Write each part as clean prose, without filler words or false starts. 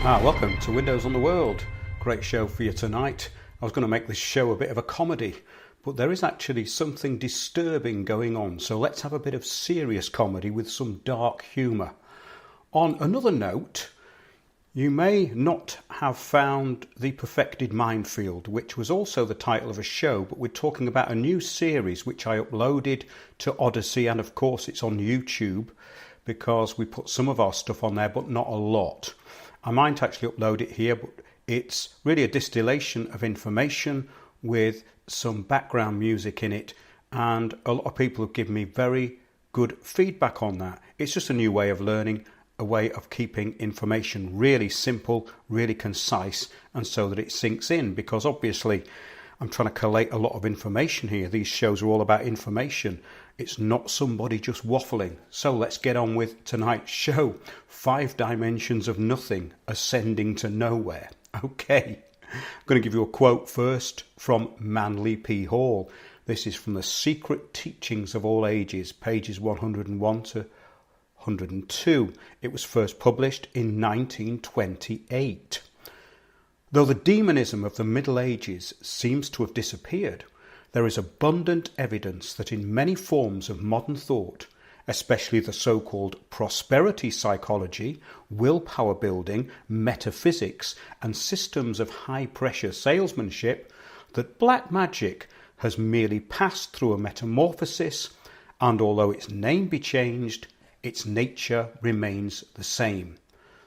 Welcome to Windows on the World. Great show for you tonight. I was going to make this show a bit of a comedy, but there is actually something disturbing going on, so let's have a bit of serious comedy with some dark humour. On another note, you may not have found The Perfected Minefield, which was also the title of a show, but we're talking about a new series which I uploaded to Odyssey, and of course it's on YouTube because we put some of our stuff on there but not a lot. I might actually upload it here, but it's really a distillation of information with some background music in it, and a lot of people have given me very good feedback on that. It's just a new way of learning, a way of keeping information really simple, really concise, and so that it sinks in, because obviously I'm trying to collate a lot of information here. These shows are all about information. It's not somebody just waffling. So let's get on with tonight's show. 5 dimensions of nothing, ascending to nowhere. Okay, I'm going to give you a quote first from Manly P. Hall. This is from The Secret Teachings of All Ages, pages 101 to 102. It was first published in 1928. Though the demonism of the Middle Ages seems to have disappeared, there is abundant evidence that in many forms of modern thought, especially the so-called prosperity psychology, willpower building, metaphysics, and systems of high-pressure salesmanship, that black magic has merely passed through a metamorphosis, and although its name be changed, its nature remains the same.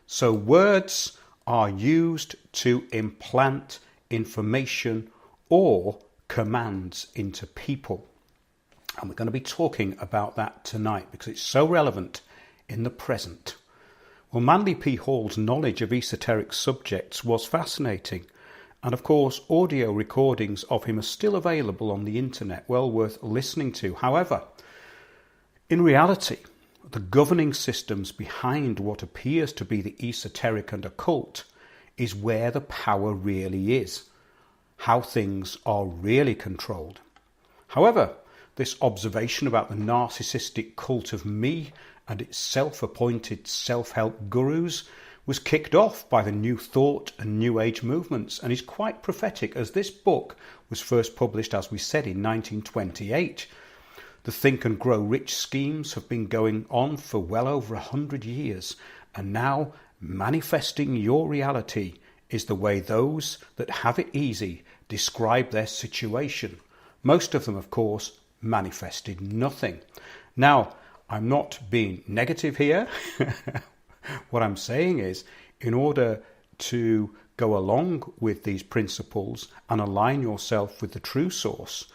So words are used to implant information or commands into people. And we're going to be talking about that tonight because it's so relevant in the present. Well, Manly P. Hall's knowledge of esoteric subjects was fascinating. And of course, audio recordings of him are still available on the internet, well worth listening to. However, in reality, the governing systems behind what appears to be the esoteric and occult is where the power really is, how things are really controlled. However, this observation about the narcissistic cult of me and its self-appointed self-help gurus was kicked off by the New Thought and New Age movements, and is quite prophetic, as this book was first published, as we said, in 1928. The Think and Grow Rich schemes have been going on for well over 100 years, and now manifesting your reality is the way those that have it easy describe their situation. Most of them, of course, manifested nothing. Now, I'm not being negative here. What I'm saying is, in order to go along with these principles and align yourself with the true source,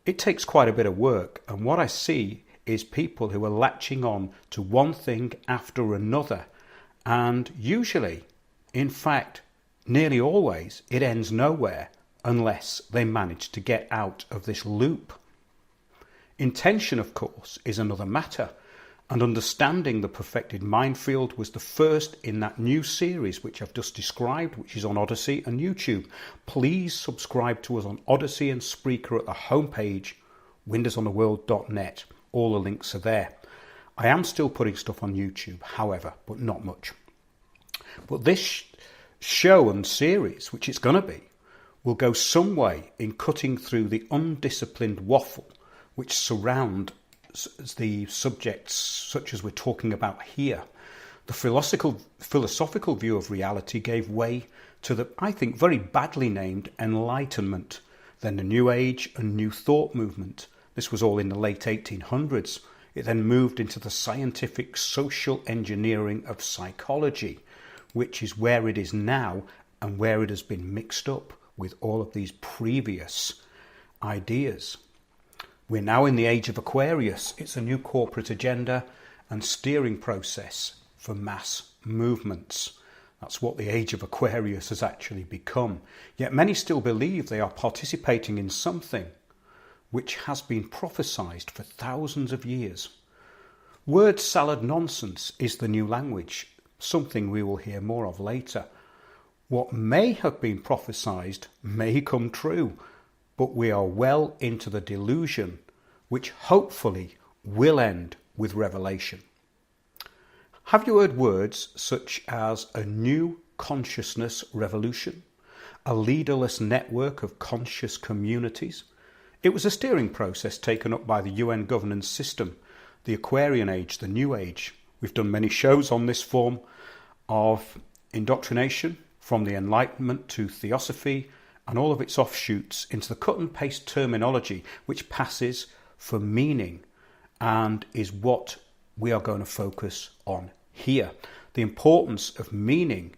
it takes quite a bit of work, and what I see is people who are latching on to one thing after another, and usually, in fact, nearly always, it ends nowhere unless they manage to get out of this loop. Intention, of course, is another matter, and understanding the perfected minefield was the first in that new series which I've just described, which is on Odyssey and YouTube. Please subscribe to us on Odyssey and Spreaker at the homepage, windowsontheworld.net. All the links are there. I am still putting stuff on YouTube, however, but not much. But this show and series, which it's going to be, will go some way in cutting through the undisciplined waffle which surround the subjects such as we're talking about here. The philosophical view of reality gave way to the, I think, very badly named Enlightenment, then the New Age and New Thought movement. This was all in the late 1800s. It then moved into the scientific social engineering of psychology, which is where it is now and where it has been mixed up with all of these previous ideas. We're now in the age of Aquarius. It's a new corporate agenda and steering process for mass movements. That's what the age of Aquarius has actually become. Yet many still believe they are participating in something which has been prophesied for thousands of years. Word salad nonsense is the new language, something we will hear more of later. What may have been prophesied may come true, but we are well into the delusion, which hopefully will end with revelation. Have you heard words such as a new consciousness revolution, a leaderless network of conscious communities. It was a steering process taken up by the UN governance system, the Aquarian Age, the New Age. We've done many shows on this form of indoctrination, from the Enlightenment to Theosophy and all of its offshoots, into the cut and paste terminology which passes for meaning and is what we are going to focus on here. The importance of meaning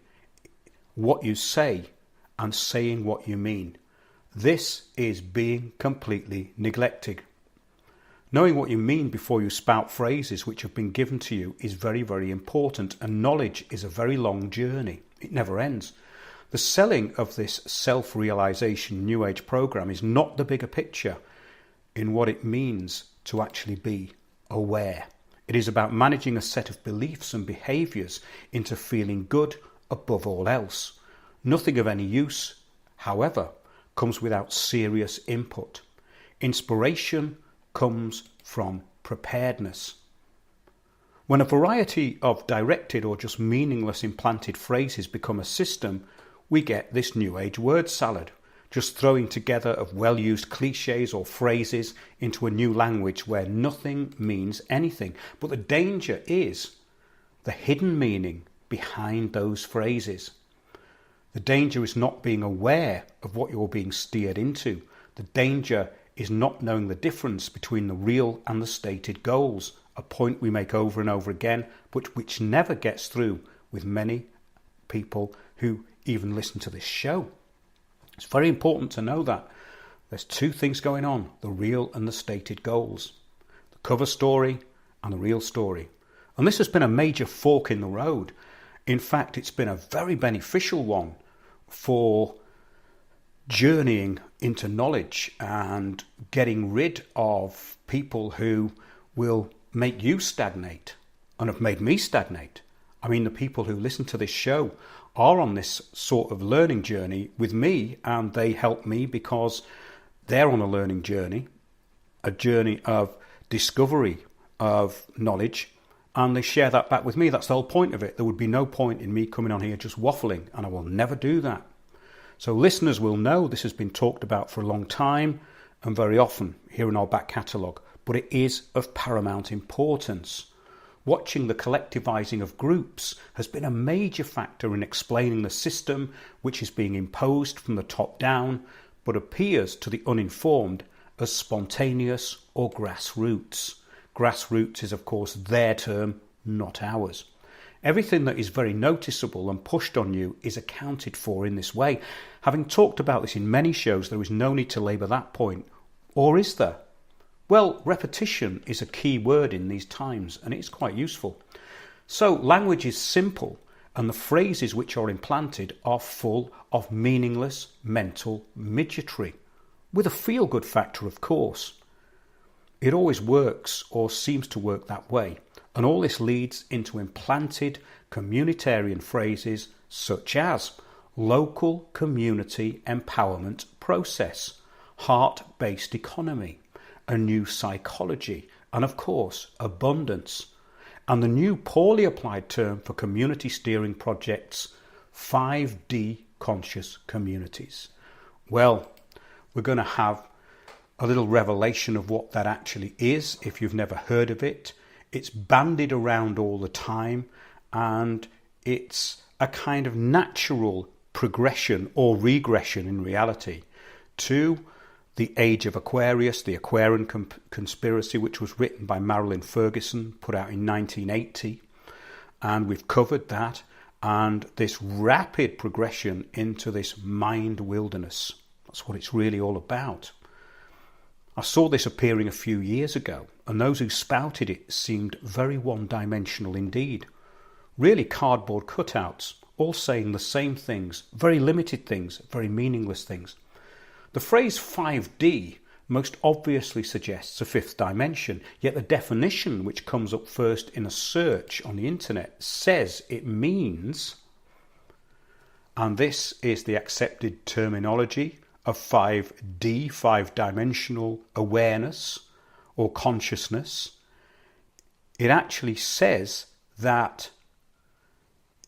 what you say and saying what you mean. This is being completely neglected. Knowing what you mean before you spout phrases which have been given to you is very, very important, and knowledge is a very long journey. It never ends. The selling of this self-realization New Age program is not the bigger picture in what it means to actually be aware. It is about managing a set of beliefs and behaviours into feeling good above all else. Nothing of any use, however, comes without serious input. Inspiration comes from preparedness. When a variety of directed or just meaningless implanted phrases become a system, we get this New Age word salad, just throwing together of well-used cliches or phrases into a new language where nothing means anything. But the danger is the hidden meaning behind those phrases. The danger is not being aware of what you're being steered into. The danger is not knowing the difference between the real and the stated goals, a point we make over and over again, but which never gets through with many people who even listen to this show. It's very important to know that there's two things going on, the real and the stated goals, the cover story and the real story. And this has been a major fork in the road. In fact, it's been a very beneficial one for journeying into knowledge and getting rid of people who will make you stagnate and have made me stagnate. I mean, the people who listen to this show are on this sort of learning journey with me, and they help me because they're on a learning journey, a journey of discovery of knowledge, and they share that back with me. That's the whole point of it. There would be no point in me coming on here just waffling, and I will never do that. So listeners will know this has been talked about for a long time and very often here in our back catalogue, but it is of paramount importance. Watching the collectivising of groups has been a major factor in explaining the system which is being imposed from the top down, but appears to the uninformed as spontaneous or grassroots. Grassroots is, of course, their term, not ours. Everything that is very noticeable and pushed on you is accounted for in this way. Having talked about this in many shows, there is no need to labour that point. Or is there? Well, repetition is a key word in these times, and it's quite useful. So language is simple, and the phrases which are implanted are full of meaningless mental midgetry, with a feel-good factor, of course. It always works, or seems to work that way, and all this leads into implanted communitarian phrases such as local community empowerment process, heart-based economy, a new psychology, and of course abundance, and the new poorly applied term for community steering projects, 5D conscious communities. Well, we're going to have a little revelation of what that actually is if you've never heard of it. It's bandied around all the time, and it's a kind of natural progression or regression in reality to the Age of Aquarius, the Aquarian Conspiracy, which was written by Marilyn Ferguson, put out in 1980. And we've covered that, and this rapid progression into this mind wilderness. That's what it's really all about. I saw this appearing a few years ago, and those who spouted it seemed very one-dimensional indeed. Really cardboard cutouts, all saying the same things, very limited things, very meaningless things. The phrase 5D most obviously suggests a fifth dimension, yet the definition which comes up first in a search on the internet says it means, and this is the accepted terminology of 5D, five-dimensional awareness or consciousness, it actually says that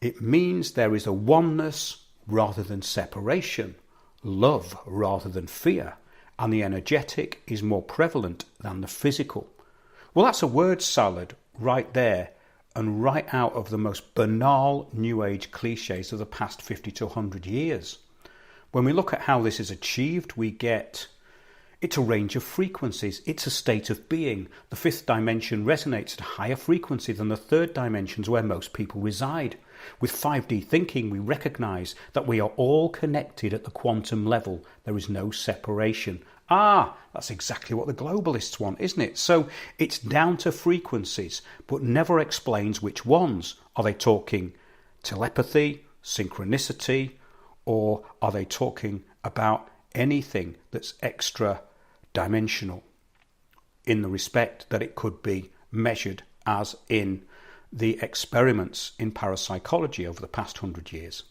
It means there is a oneness rather than separation, love rather than fear, and the energetic is more prevalent than the physical. Well, that's a word salad right there, and right out of the most banal New Age cliches of the past 50 to 100 years. When we look at how this is achieved, we get it's a range of frequencies. It's a state of being. The fifth dimension resonates at a higher frequency than the third dimensions where most people reside. With 5D thinking, we recognize that we are all connected at the quantum level. There is no separation. That's exactly what the globalists want, isn't it? So it's down to frequencies, but never explains which ones. Are they talking telepathy, synchronicity, or are they talking about anything that's extra dimensional in the respect that it could be measured as in the experiments in parapsychology over the past 100 years?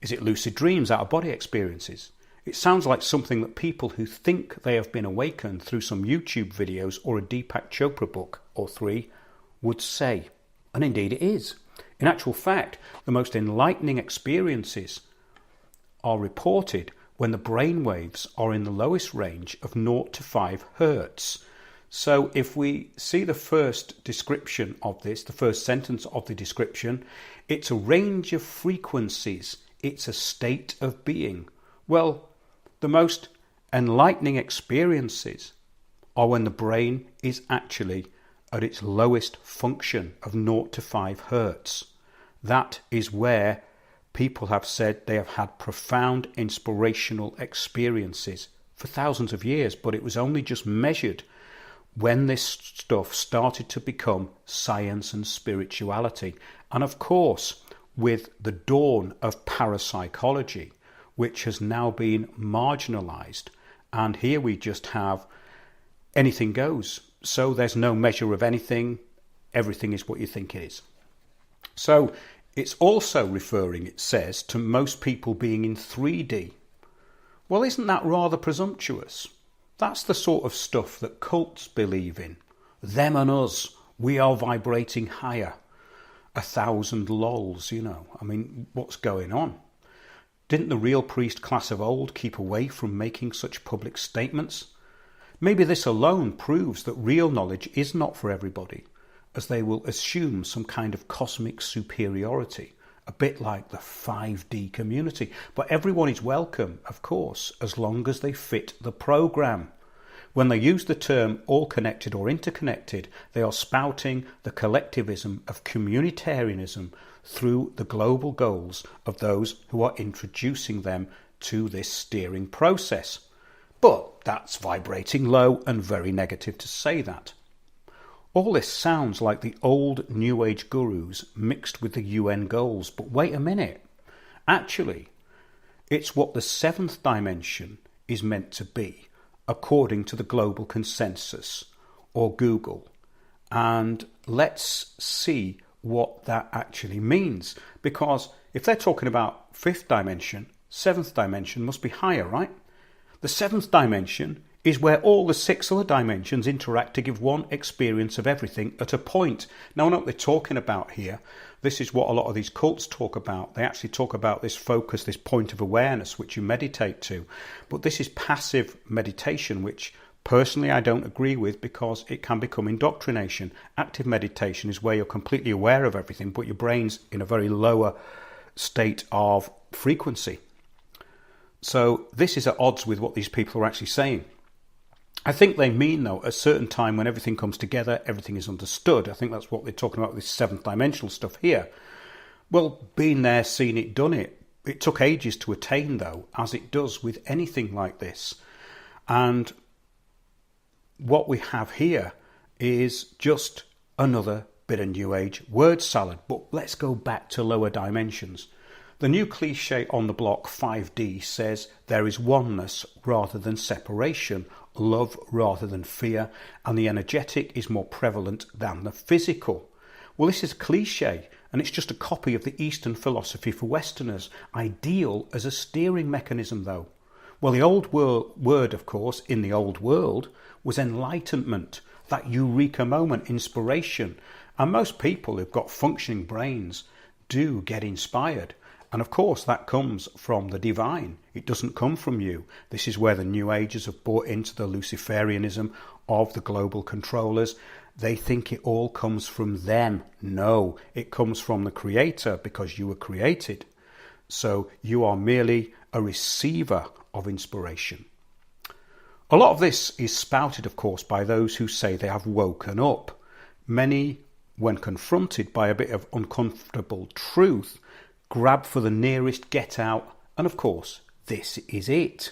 Is it lucid dreams, out-of-body experiences? It sounds like something that people who think they have been awakened through some YouTube videos or a Deepak Chopra book or 3 would say. And indeed it is. In actual fact, the most enlightening experiences are reported when the brain waves are in the lowest range of 0 to 5 hertz. So if we see the first description of this, the first sentence of the description, it's a range of frequencies. It's a state of being. Well, the most enlightening experiences are when the brain is actually at its lowest function of 0 to 5 hertz. That is where people have said they have had profound inspirational experiences for thousands of years, but it was only just measured when this stuff started to become science and spirituality. And of course, with the dawn of parapsychology, which has now been marginalized, and here we just have anything goes. So there's no measure of anything. Everything is what you think it is. So it's also referring, it says, to most people being in 3D. Well, isn't that rather presumptuous? That's the sort of stuff that cults believe in. Them and us, we are vibrating higher. 1,000 lols, I mean, what's going on? Didn't the real priest class of old keep away from making such public statements? Maybe this alone proves that real knowledge is not for everybody, as they will assume some kind of cosmic superiority, a bit like the 5D community. But everyone is welcome, of course, as long as they fit the program. When they use the term all connected or interconnected, they are spouting the collectivism of communitarianism through the global goals of those who are introducing them to this steering process. But that's vibrating low and very negative to say that. All this sounds like the old New Age gurus mixed with the UN goals, but wait a minute. Actually, it's what the 7th dimension is meant to be, according to the global consensus, or Google. And let's see what that actually means. Because if they're talking about 5th dimension, 7th dimension must be higher, right? The 7th dimension is where all the 6 other dimensions interact to give one experience of everything at a point. Now, I know what they're talking about here. This is what a lot of these cults talk about. They actually talk about this focus, this point of awareness, which you meditate to. But this is passive meditation, which personally I don't agree with because it can become indoctrination. Active meditation is where you're completely aware of everything, but your brain's in a very lower state of frequency. So this is at odds with what these people are actually saying. I think they mean, though, a certain time when everything comes together, everything is understood. I think that's what they're talking about with this 7th dimensional stuff here. Well, been there, seen it, done it. It took ages to attain, though, as it does with anything like this. And what we have here is just another bit of New Age word salad. But let's go back to lower dimensions. The new cliche on the block, 5D, says there is oneness rather than separation, love rather than fear, and the energetic is more prevalent than the physical. Well, this is a cliche, and it's just a copy of the Eastern philosophy for Westerners, ideal as a steering mechanism, though. Well, the old word, of course, in the old world, was enlightenment, that eureka moment, inspiration. And most people who've got functioning brains do get inspired. And of course, that comes from the divine. It doesn't come from you. This is where the New Agers have bought into the Luciferianism of the global controllers. They think it all comes from them. No, it comes from the Creator, because you were created. So you are merely a receiver of inspiration. A lot of this is spouted, of course, by those who say they have woken up. Many, when confronted by a bit of uncomfortable truth, grab for the nearest get out, and of course, this is it.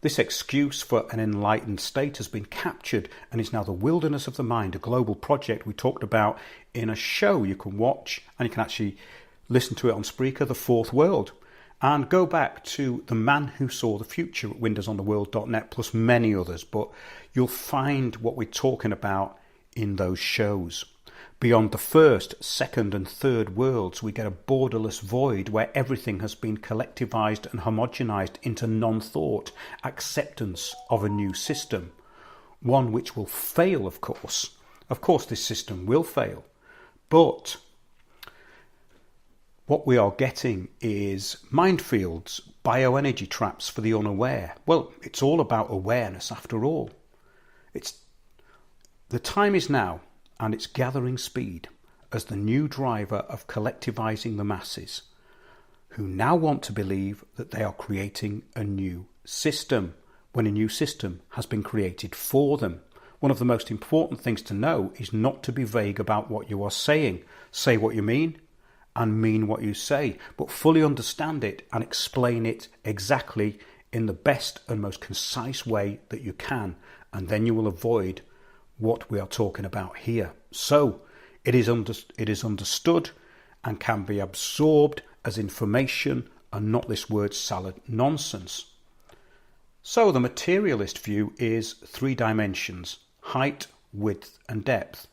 This excuse for an enlightened state has been captured and is now the wilderness of the mind, a global project we talked about in a show you can watch, and you can actually listen to it on Spreaker, The Fourth World. And go back to The Man Who Saw the Future at windowsontheworld.net, plus many others, but you'll find what we're talking about in those shows. Beyond the first, second and third worlds, we get a borderless void where everything has been collectivized and homogenized into non-thought, acceptance of a new system. One which will fail, of course. Of course, this system will fail. But what we are getting is minefields, bioenergy traps for the unaware. Well, it's all about awareness after all. The time is now, and it's gathering speed as the new driver of collectivizing the masses, who now want to believe that they are creating a new system, when a new system has been created for them. One of the most important things to know is not to be vague about what you are saying. Say what you mean and mean what you say, but fully understand it and explain it exactly in the best and most concise way that you can, and then you will avoid what we are talking about here. So it is understood and can be absorbed as information and not this word salad nonsense. So the materialist view is 3 dimensions: height, width and depth.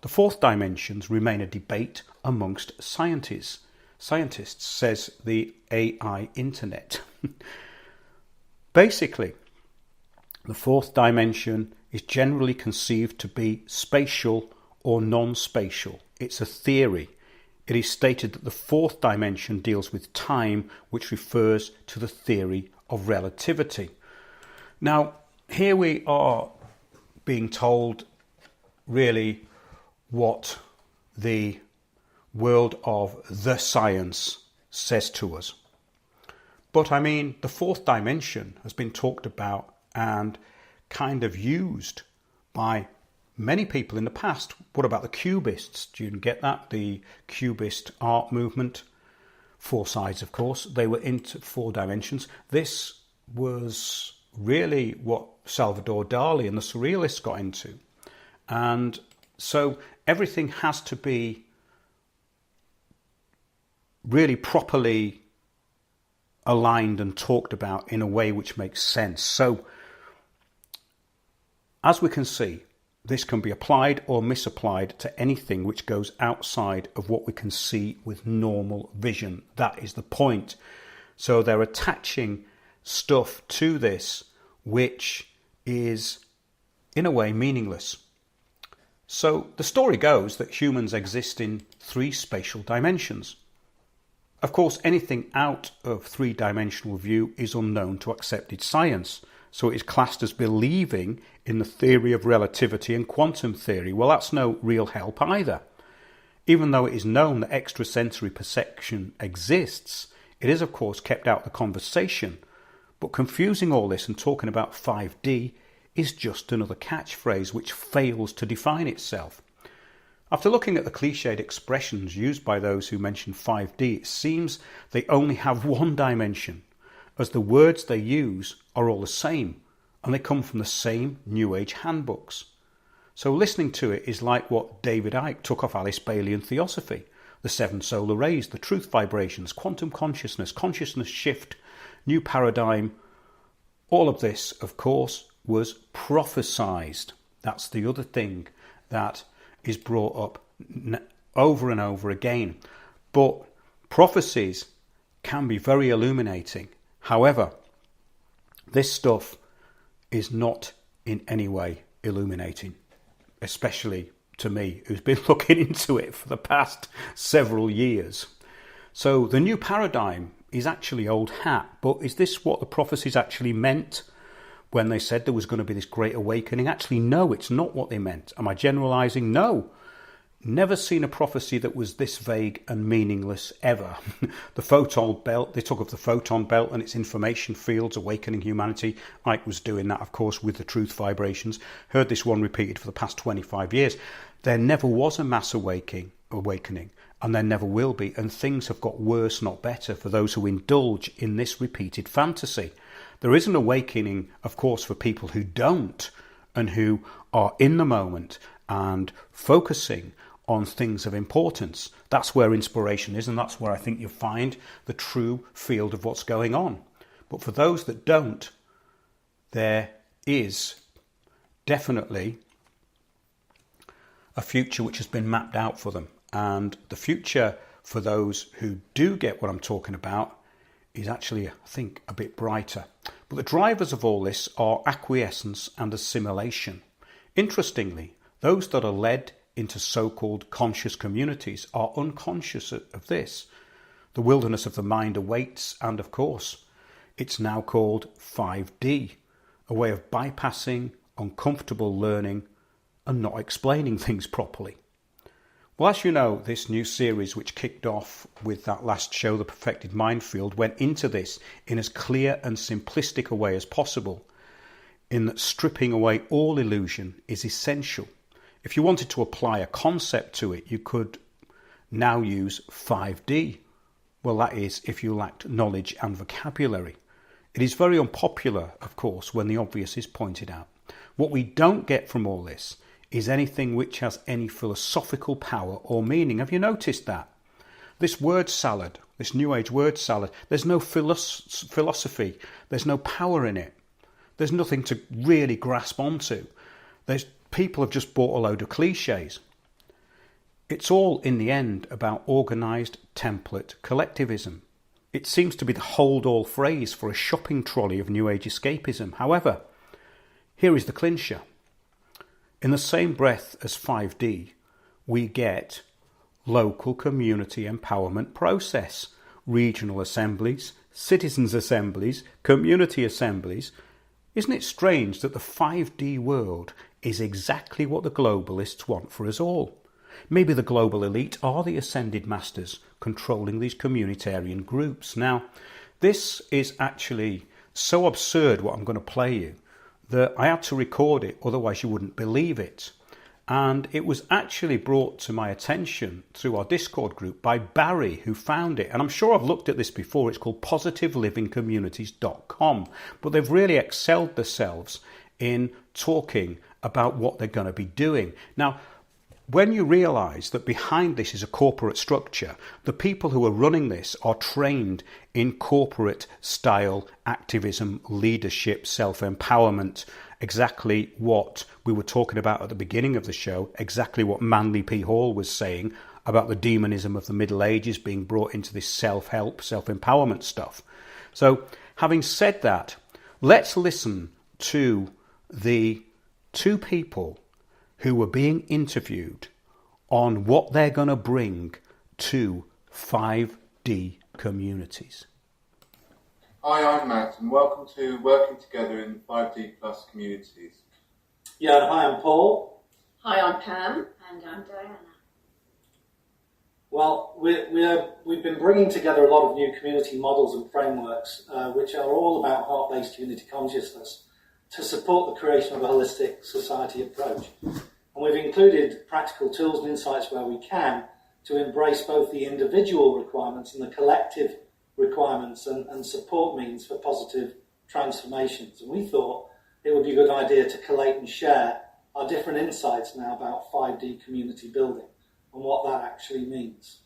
The 4th dimensions remain a debate amongst scientists, says the AI internet. Basically, the 4th dimension is generally conceived to be spatial or non-spatial. It's a theory. It is stated that the 4th dimension deals with time, which refers to the theory of relativity. Now, here we are being told really what the world of the science says to us. But I mean, the 4th dimension has been talked about and kind of used by many people in the past. What about the Cubists? Do you get that? The Cubist art movement. 4 sides, of course. They were into 4 dimensions. This was really what Salvador Dali and the Surrealists got into. And so everything has to be really properly aligned and talked about in a way which makes sense. So as we can see, this can be applied or misapplied to anything which goes outside of what we can see with normal vision. That is the point. So they're attaching stuff to this which is, in a way, meaningless. So the story goes that humans exist in 3 spatial dimensions. Of course, anything out of 3-dimensional view is unknown to accepted science. So it is classed as believing in the theory of relativity and quantum theory. Well, that's no real help either. Even though it is known that extrasensory perception exists, it is of course kept out of the conversation. But confusing all this and talking about 5D is just another catchphrase which fails to define itself. After looking at the cliched expressions used by those who mention 5D, it seems they only have 1 dimension, as the words they use are all the same, and they come from the same New Age handbooks. So listening to it is like what David Icke took off Alice Bailey and Theosophy: the 7 solar rays, the truth vibrations, quantum consciousness, consciousness shift, new paradigm. All of this, of course, was prophesized. That's the other thing that is brought up over and over again. But prophecies can be very illuminating. However, this stuff is not in any way illuminating, especially to me, who's been looking into it for the past several years. So the new paradigm is actually old hat, but is this what the prophecies actually meant when they said there was going to be this great awakening? Actually, no, it's not what they meant. Am I generalizing? No. Never seen a prophecy that was this vague and meaningless ever. The photon belt, they talk of the photon belt and its information fields awakening humanity. Ike was doing that, of course, with the truth vibrations. Heard this one repeated for the past 25 years. There never was a mass awakening, and there never will be. And things have got worse, not better, for those who indulge in this repeated fantasy. There is an awakening, of course, for people who don't and who are in the moment and focusing on things of importance. That's where inspiration is, and that's where I think you'll find the true field of what's going on. But for those that don't, there is definitely a future which has been mapped out for them. And the future for those who do get what I'm talking about is actually, I think, a bit brighter. But the drivers of all this are acquiescence and assimilation. Interestingly, those that are led into so-called conscious communities are unconscious of this. The wilderness of the mind awaits, and of course, it's now called 5D, a way of bypassing uncomfortable learning and not explaining things properly. Well, as you know, this new series, which kicked off with that last show, The Perfected Minefield, went into this in as clear and simplistic a way as possible, in that stripping away all illusion is essential. If you wanted to apply a concept to it, you could now use 5D. Well, that is, if you lacked knowledge and vocabulary. It is very unpopular, of course, when the obvious is pointed out. What we don't get from all this is anything which has any philosophical power or meaning. Have you noticed that? This word salad, this New Age word salad, there's no philosophy, there's no power in it. There's nothing to really grasp onto. People have just bought a load of cliches. It's all, in the end, about organised template collectivism. It seems to be the hold-all phrase for a shopping trolley of New Age escapism. However, here is the clincher. In the same breath as 5D, we get local community empowerment process, regional assemblies, citizens' assemblies, community assemblies. Isn't it strange that the 5D world is exactly what the globalists want for us all? Maybe the global elite are the ascended masters controlling these communitarian groups. Now, this is actually so absurd, what I'm going to play you, that I had to record it, otherwise you wouldn't believe it. And it was actually brought to my attention through our Discord group by Barry, who found it. And I'm sure I've looked at this before. It's called positivelivingcommunities.com. But they've really excelled themselves in talking about what they're going to be doing. Now, when you realise that behind this is a corporate structure, the people who are running this are trained in corporate style activism, leadership, self-empowerment, exactly what we were talking about at the beginning of the show, exactly what Manly P. Hall was saying about the demonism of the Middle Ages being brought into this self-help, self-empowerment stuff. So, having said that, let's listen to the two people who were being interviewed on what they're going to bring to 5D communities. Hi, I'm Matt, and welcome to Working Together in 5D Plus Communities. Yeah, and hi, I'm Paul. Hi, I'm Pam. And I'm Diana. Well, we've been bringing together a lot of new community models and frameworks, which are all about heart-based community consciousness, to support the creation of a holistic society approach. And we've included practical tools and insights where we can to embrace both the individual requirements and the collective requirements and support means for positive transformations. And we thought it would be a good idea to collate and share our different insights now about 5D community building and what that actually means.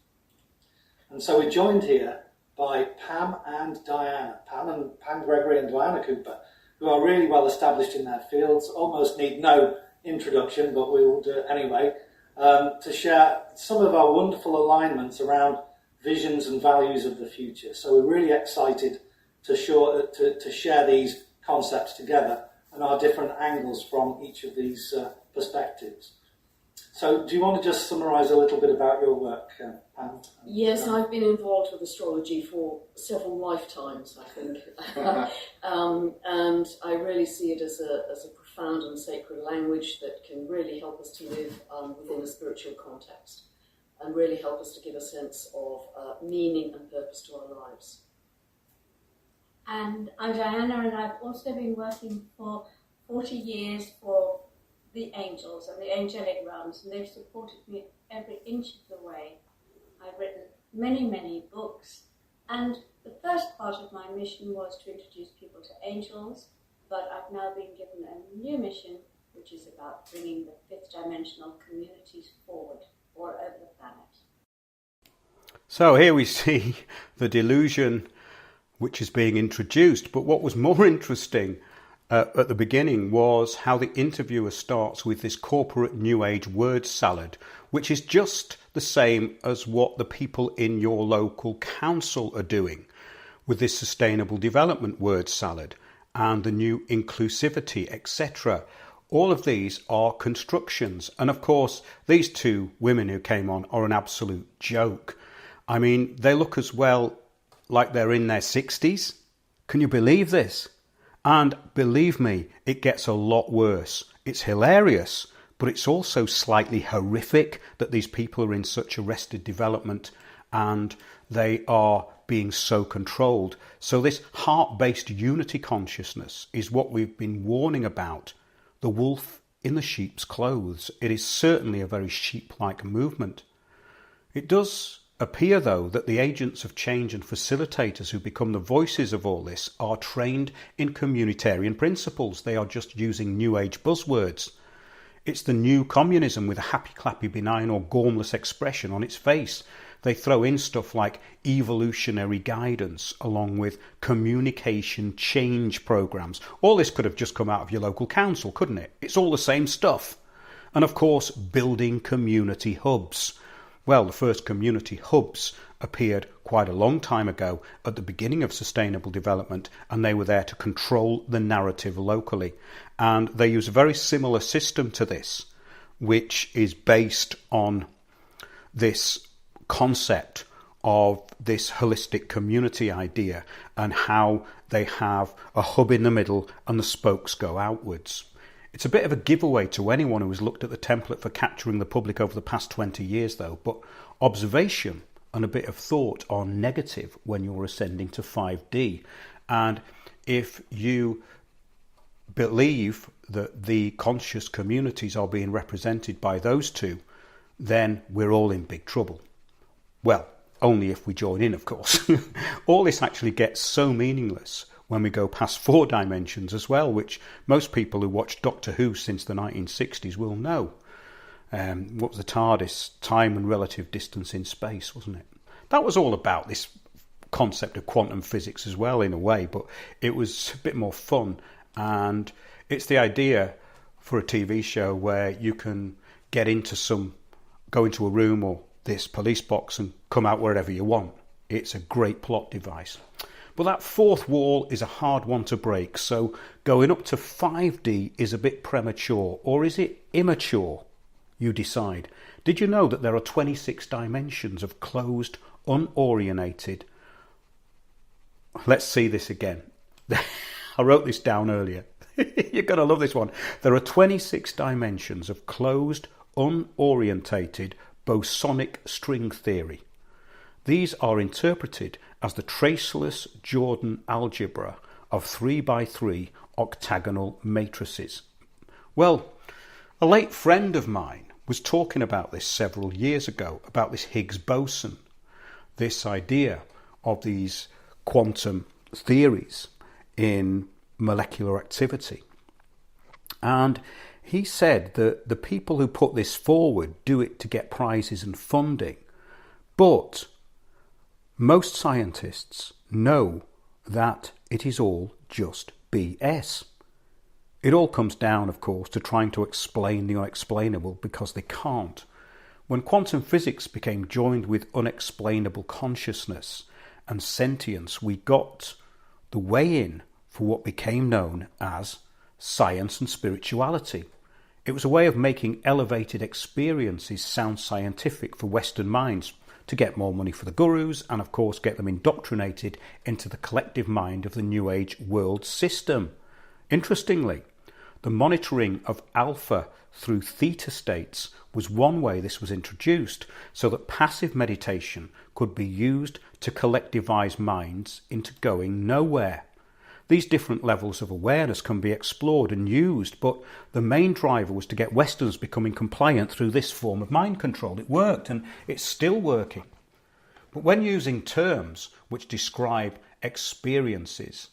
And so we're joined here by Pam and Diana, Pam Gregory and Diana Cooper, who are really well established in their fields, almost need no introduction, but we will do it anyway, to share some of our wonderful alignments around visions and values of the future. So we're really excited to share these concepts together and our different angles from each of these perspectives. So do you want to just summarise a little bit about your work, Pam? Yes, I've been involved with astrology for several lifetimes, I think. And I really see it as a profound and sacred language that can really help us to live within a spiritual context and really help us to give a sense of meaning and purpose to our lives. And I'm Diana, and I've also been working for 40 years for the angels and the angelic realms, and they've supported me every inch of the way. I've written many, many books, and the first part of my mission was to introduce people to angels, but I've now been given a new mission, which is about bringing the fifth dimensional communities forward all over the planet. So here we see the delusion which is being introduced, but what was more interesting at the beginning was how the interviewer starts with this corporate new age word salad, which is just the same as what the people in your local council are doing with this sustainable development word salad and the new inclusivity, etc. All of these are constructions. And of course, these two women who came on are an absolute joke. I mean, they look as well like they're in their 60s. Can you believe this? And believe me, it gets a lot worse. It's hilarious, but it's also slightly horrific that these people are in such arrested development and they are being so controlled. So this heart-based unity consciousness is what we've been warning about. The wolf in the sheep's clothes. It is certainly a very sheep-like movement. It does appear, though, that the agents of change and facilitators who become the voices of all this are trained in communitarian principles. They are just using New Age buzzwords. It's the new communism with a happy-clappy, benign or gormless expression on its face. They throw in stuff like evolutionary guidance along with communication change programs. All this could have just come out of your local council, couldn't it? It's all the same stuff. And of course, building community hubs. Well, the first community hubs appeared quite a long time ago at the beginning of sustainable development, and they were there to control the narrative locally. And they use a very similar system to this, which is based on this concept of this holistic community idea and how they have a hub in the middle and the spokes go outwards. It's a bit of a giveaway to anyone who has looked at the template for capturing the public over the past 20 years, though. But observation and a bit of thought are negative when you're ascending to 5D. And if you believe that the conscious communities are being represented by those two, then we're all in big trouble. Well, only if we join in, of course. All this actually gets so meaningless when we go past 4 dimensions as well, which most people who watched Doctor Who since the 1960s will know. What was the TARDIS? Time and relative distance in space, wasn't it? That was all about this concept of quantum physics as well, in a way, but it was a bit more fun. And it's the idea for a TV show where you can go into a room or this police box and come out wherever you want. It's a great plot device. But that 4th wall is a hard one to break, so going up to 5D is a bit premature, or is it immature? You decide. Did you know that there are 26 dimensions of closed, unorientated... Let's see this again. I wrote this down earlier. You're going to love this one. There are 26 dimensions of closed, unorientated, bosonic string theory. These are interpreted as the traceless Jordan algebra of 3x3 octagonal matrices. Well, a late friend of mine was talking about this several years ago, about this Higgs boson, this idea of these quantum theories in molecular activity. And he said that the people who put this forward do it to get prizes and funding, but most scientists know that it is all just BS. It all comes down, of course, to trying to explain the unexplainable because they can't. When quantum physics became joined with unexplainable consciousness and sentience, we got the way in for what became known as science and spirituality. It was a way of making elevated experiences sound scientific for Western minds, to get more money for the gurus and, of course, get them indoctrinated into the collective mind of the New Age world system. Interestingly, the monitoring of alpha through theta states was one way this was introduced, so that passive meditation could be used to collectivize minds into going nowhere. These different levels of awareness can be explored and used, but the main driver was to get Westerners becoming compliant through this form of mind control. It worked, and it's still working. But when using terms which describe experiences,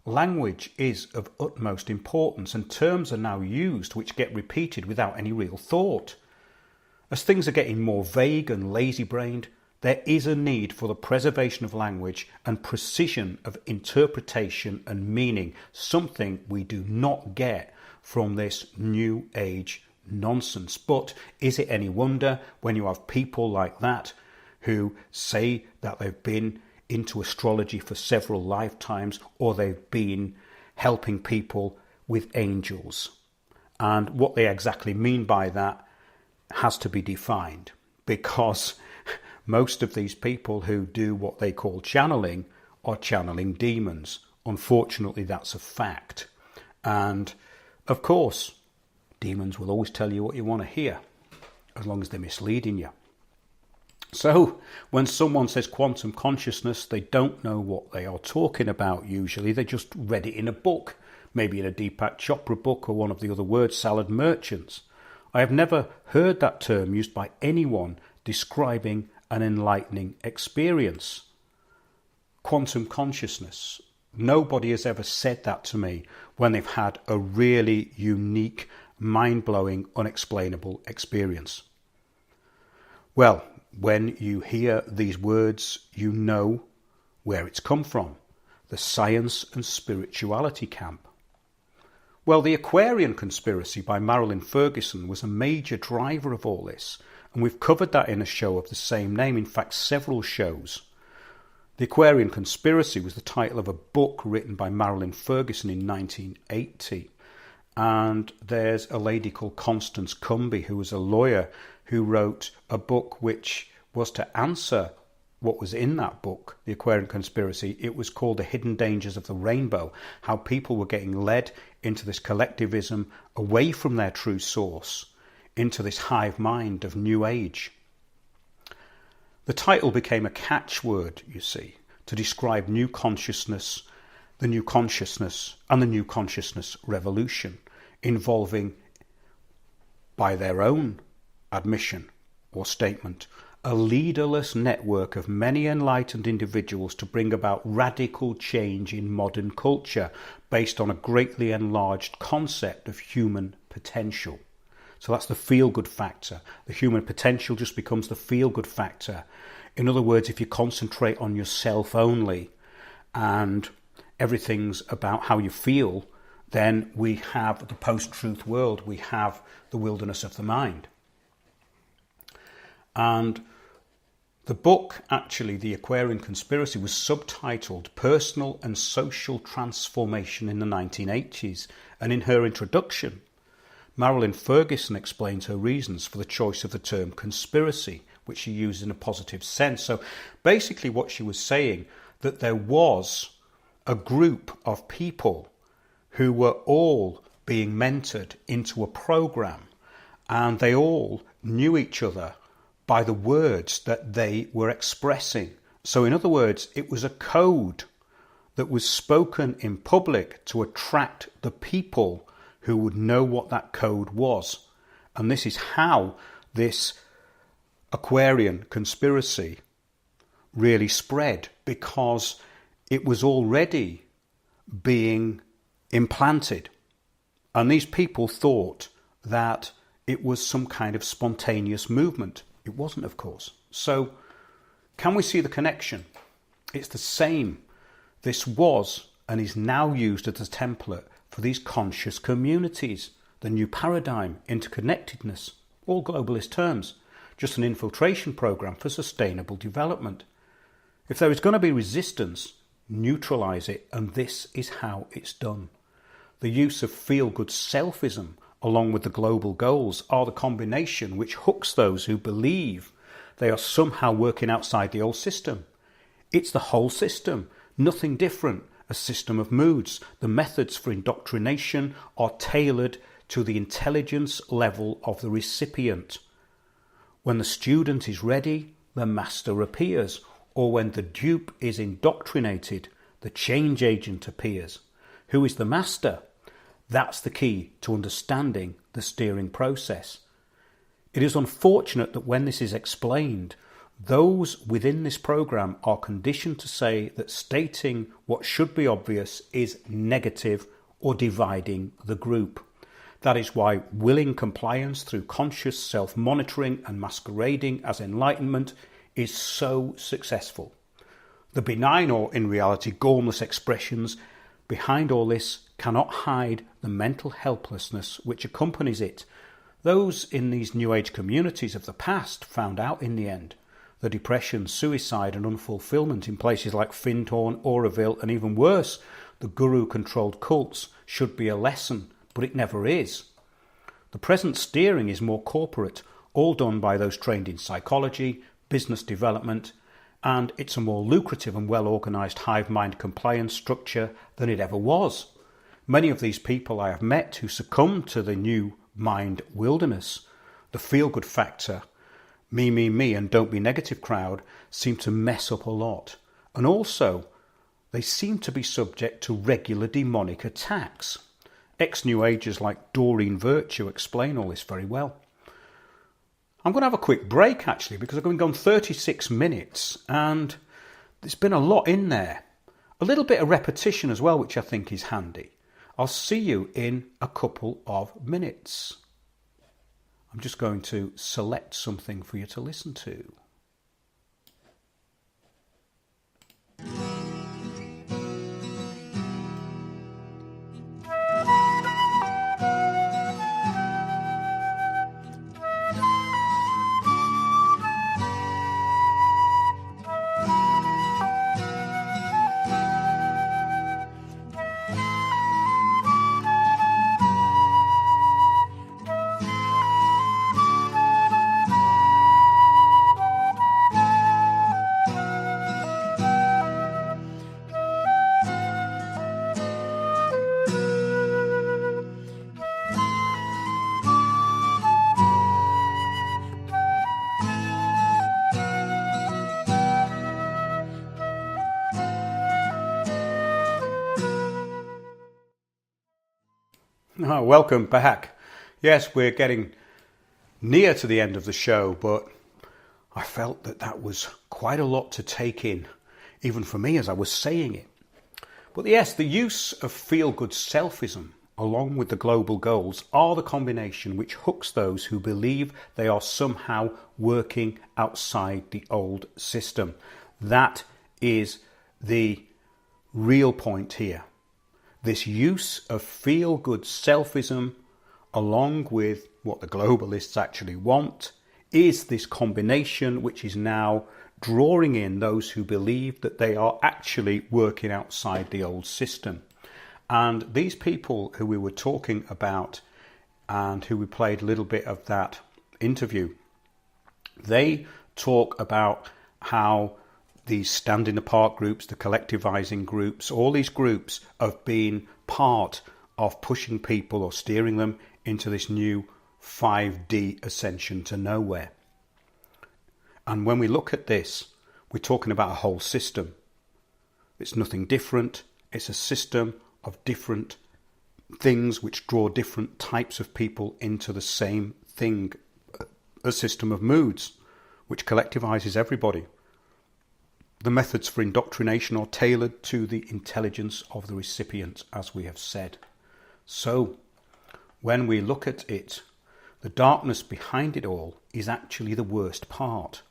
language is of utmost importance, and terms are now used which get repeated without any real thought. As things are getting more vague and lazy-brained, there is a need for the preservation of language and precision of interpretation and meaning, something we do not get from this New Age nonsense. But is it any wonder when you have people like that who say that they've been into astrology for several lifetimes, or they've been helping people with angels? And what they exactly mean by that has to be defined, because most of these people who do what they call channeling are channeling demons. Unfortunately, that's a fact. And of course, demons will always tell you what you want to hear, as long as they're misleading you. So when someone says quantum consciousness, they don't know what they are talking about usually. They just read it in a book, maybe in a Deepak Chopra book or one of the other word salad merchants. I have never heard that term used by anyone describing an enlightening experience. Quantum consciousness. Nobody has ever said that to me when they've had a really unique, mind-blowing, unexplainable experience. Well, when you hear these words, you know where it's come from. The science and spirituality camp. Well, the Aquarian conspiracy by Marilyn Ferguson was a major driver of all this, and we've covered that in a show of the same name, in fact several shows. The Aquarian Conspiracy was the title of a book written by Marilyn Ferguson in 1980, and there's a lady called Constance Cumby, who was a lawyer, who wrote a book which was to answer what was in that book, The Aquarian Conspiracy. It was called The Hidden Dangers of the Rainbow, how people were getting led into this collectivism away from their true source, into this hive mind of New Age. The title became a catchword, you see, to describe new consciousness, the new consciousness, and the new consciousness revolution, involving, by their own admission or statement, a leaderless network of many enlightened individuals to bring about radical change in modern culture based on a greatly enlarged concept of human potential. So that's the feel-good factor. The human potential just becomes the feel-good factor. In other words, if you concentrate on yourself only and everything's about how you feel, then we have the post-truth world. We have the wilderness of the mind. And the book, actually, The Aquarian Conspiracy, was subtitled Personal and Social Transformation in the 1980s. And in her introduction, Marilyn Ferguson explains her reasons for the choice of the term conspiracy, which she used in a positive sense. So basically what she was saying, that there was a group of people who were all being mentored into a program, and they all knew each other by the words that they were expressing. So in other words, it was a code that was spoken in public to attract the people who would know what that code was. And this is how this Aquarian conspiracy really spread, because it was already being implanted. And these people thought that it was some kind of spontaneous movement. It wasn't, of course. So can we see the connection? It's the same. This was and is now used as a template for these conscious communities, the new paradigm, interconnectedness, all globalist terms, just an infiltration program for sustainable development. If there is going to be resistance, neutralize it, and this is how it's done. The use of feel-good selfism along with the global goals, are the combination which hooks those who believe they are somehow working outside the old system. It's the whole system, nothing different. A system of moods. The methods for indoctrination are tailored to the intelligence level of the recipient. When the student is ready, the master appears, or when the dupe is indoctrinated, the change agent appears. Who is the master? That's the key to understanding the steering process. It is unfortunate that when this is explained, those within this program are conditioned to say that stating what should be obvious is negative or dividing the group. That is why willing compliance through conscious self-monitoring and masquerading as enlightenment is so successful. The benign, or in reality gormless, expressions behind all this cannot hide the mental helplessness which accompanies it. Those in these New Age communities of the past found out in the end. The depression, suicide and unfulfillment in places like Findhorn, Oroville and even worse, the guru-controlled cults should be a lesson, but it never is. The present steering is more corporate, all done by those trained in psychology, business development, and it's a more lucrative and well-organised hive mind compliance structure than it ever was. Many of these people I have met who succumbed to the new mind wilderness, the feel-good factor, me, and don't be negative crowd seem to mess up a lot. And also, they seem to be subject to regular demonic attacks. Ex-New Agers like Doreen Virtue explain all this very well. I'm going to have a quick break actually, because I've gone 36 minutes and there's been a lot in there. A little bit of repetition as well, which I think is handy. I'll see you in a couple of minutes. I'm just going to select something for you to listen to. Oh, welcome back. Yes, we're getting near to the end of the show, but I felt that was quite a lot to take in, even for me as I was saying it. But yes, the use of feel-good selfism along with the global goals are the combination which hooks those who believe they are somehow working outside the old system. That is the real point here. This use of feel-good selfism, along with what the globalists actually want, is this combination which is now drawing in those who believe that they are actually working outside the old system. And these people who we were talking about and who we played a little bit of that interview, they talk about how these standing apart groups, the collectivizing groups, all these groups have been part of pushing people or steering them into this new 5D ascension to nowhere. And when we look at this, we're talking about a whole system. It's nothing different. It's a system of different things which draw different types of people into the same thing. A system of moods which collectivizes everybody. The methods for indoctrination are tailored to the intelligence of the recipient, as we have said. So, when we look at it, the darkness behind it all is actually the worst part.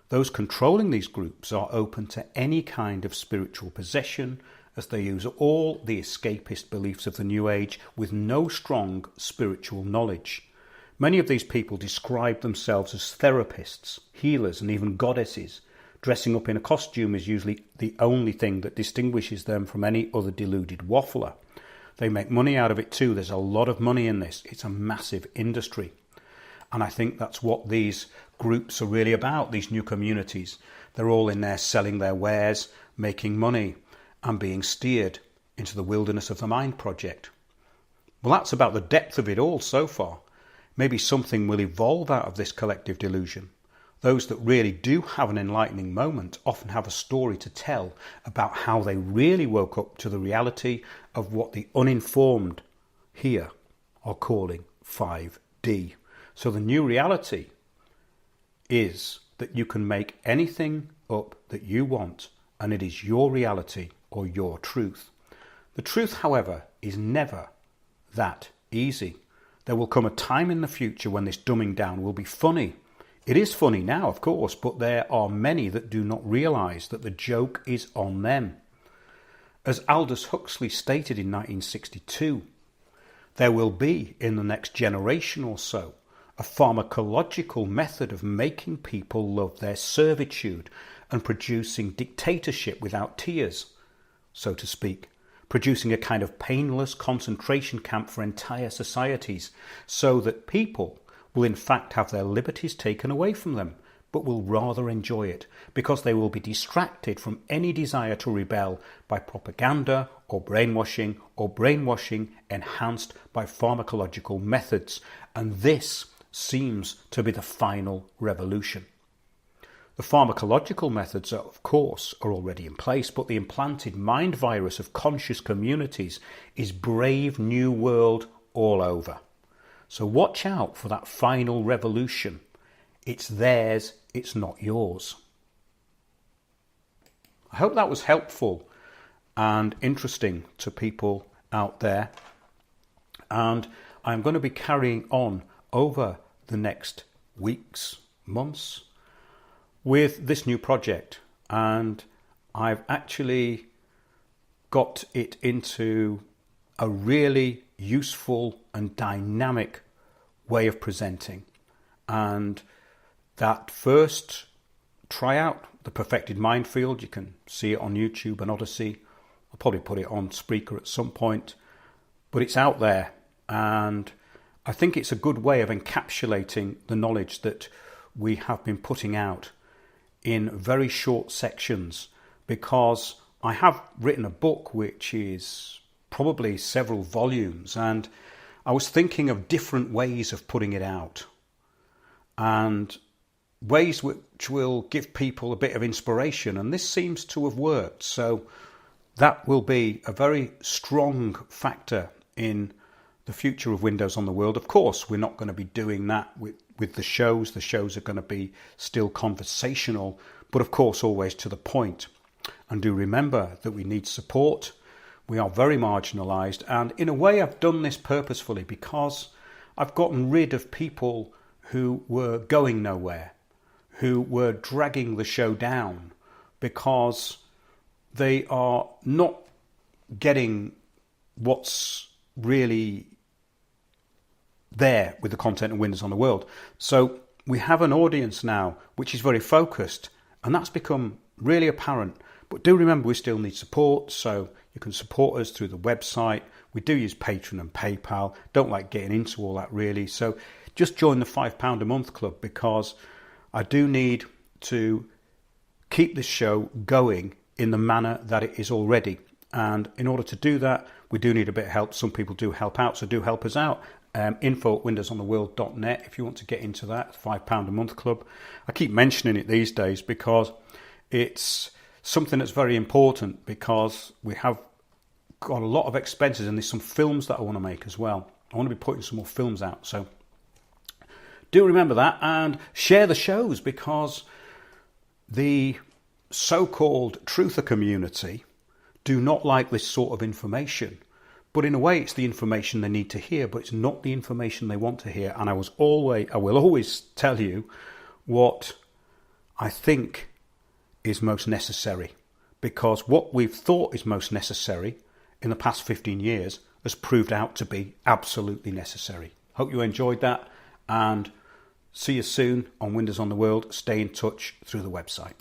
Those controlling these groups are open to any kind of spiritual possession, as they use all the escapist beliefs of the New Age with no strong spiritual knowledge. Many of these people describe themselves as therapists, healers, and even goddesses. Dressing up in a costume is usually the only thing that distinguishes them from any other deluded waffler. They make money out of it too. There's a lot of money in this. It's a massive industry. And I think that's what these groups are really about, these new communities. They're all in there selling their wares, making money, and being steered into the wilderness of the mind project. Well, that's about the depth of it all so far. Maybe something will evolve out of this collective delusion. Those that really do have an enlightening moment often have a story to tell about how they really woke up to the reality of what the uninformed here are calling 5D. So the new reality is that you can make anything up that you want, and it is your reality or your truth. The truth, however, is never that easy. There will come a time in the future when this dumbing down will be funny. It is funny now, of course, but there are many that do not realise that the joke is on them. As Aldous Huxley stated in 1962, there will be, in the next generation or so, a pharmacological method of making people love their servitude and producing dictatorship without tears, so to speak, producing a kind of painless concentration camp for entire societies, so that people will in fact have their liberties taken away from them, but will rather enjoy it, because they will be distracted from any desire to rebel by propaganda or brainwashing enhanced by pharmacological methods. And this seems to be the final revolution. The pharmacological methods, of course, are already in place, but the implanted mind virus of conscious communities is brave new world all over. So watch out for that final revolution. It's theirs, it's not yours. I hope that was helpful and interesting to people out there. And I'm going to be carrying on over the next weeks, months, with this new project. And I've actually got it into a really useful and dynamic way of presenting. And that first try out the Perfected Mind Field, you can see it on YouTube and Odyssey. I'll probably put it on Spreaker at some point, but it's out there, and I think it's a good way of encapsulating the knowledge that we have been putting out in very short sections, because I have written a book which is probably several volumes, and I was thinking of different ways of putting it out and ways which will give people a bit of inspiration, and this seems to have worked. So that will be a very strong factor in the future of Windows on the World. Of course, we're not going to be doing that with the shows. The shows are going to be still conversational, but of course always to the point. And do remember that we need support. We are very marginalised, and in a way I've done this purposefully because I've gotten rid of people who were going nowhere, who were dragging the show down because they are not getting what's really there with the content of Windows on the World. So we have an audience now which is very focused, and that's become really apparent. But do remember, we still need support, so you can support us through the website. We do use Patreon and PayPal. Don't like getting into all that really. So just join the £5 a month club, because I do need to keep this show going in the manner that it is already. And in order to do that, we do need a bit of help. Some people do help out, so do help us out. info@windowsontheworld.net if you want to get into that £5 a month club. I keep mentioning it these days because it's something that's very important, because we have got a lot of expenses, and there's some films that I want to make as well. I want to be putting some more films out, so do remember that, and share the shows, because the so-called truther community do not like this sort of information. But in a way, it's the information they need to hear, but it's not the information they want to hear. And I will always tell you what I think is most necessary, because what we've thought is most necessary in the past 15 years has proved out to be absolutely necessary. Hope you enjoyed that, and see you soon on Windows on the World. Stay in touch through the website.